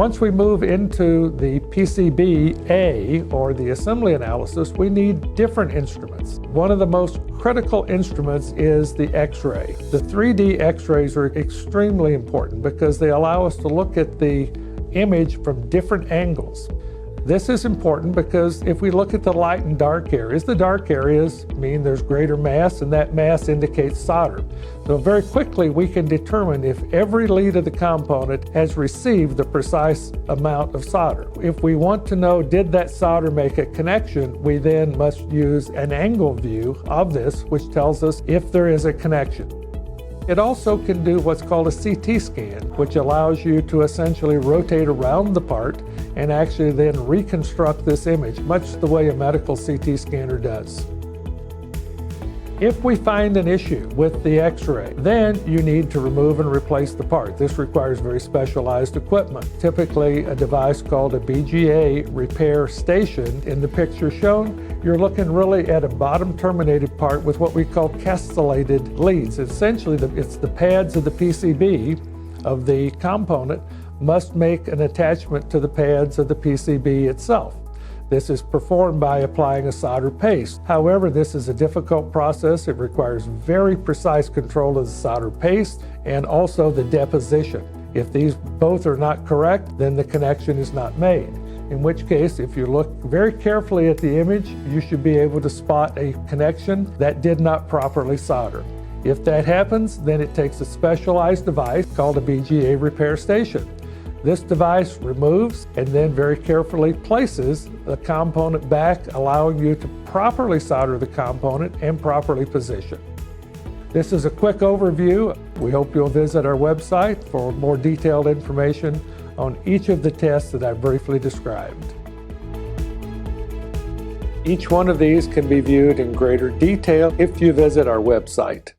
Once we move into the PCBA, or the assembly analysis, we need different instruments. One of the most critical instruments is the X-ray. The 3D X-rays are extremely important because they allow us to look at the image from different angles. This is important because if we look at the light and dark areas, the dark areas mean there's greater mass, and that mass indicates solder. So very quickly we can determine if every lead of the component has received the precise amount of solder. If we want to know, did that solder make a connection, we then must use an angle view of this, which tells us if there is a connection. It also can do what's called a CT scan, which allows you to essentially rotate around the part and actually then reconstruct this image, much the way a medical CT scanner does. If we find an issue with the X-ray, then you need to remove and replace the part. This requires very specialized equipment, typically a device called a BGA repair station. In the picture shown, you're looking really at a bottom terminated part with what we call castellated leads. Essentially, it's the pads of the PCB of the component must make an attachment to the pads of the PCB itself. This is performed by applying a solder paste. However, this is a difficult process. It requires very precise control of the solder paste and also the deposition. If these both are not correct, then the connection is not made. In which case, if you look very carefully at the image, you should be able to spot a connection that did not properly solder. If that happens, then it takes a specialized device called a BGA repair station. This device removes and then very carefully places the component back, allowing you to properly solder the component and properly position. This is a quick overview. We hope you'll visit our website for more detailed information on each of the tests that I've briefly described. Each one of these can be viewed in greater detail if you visit our website.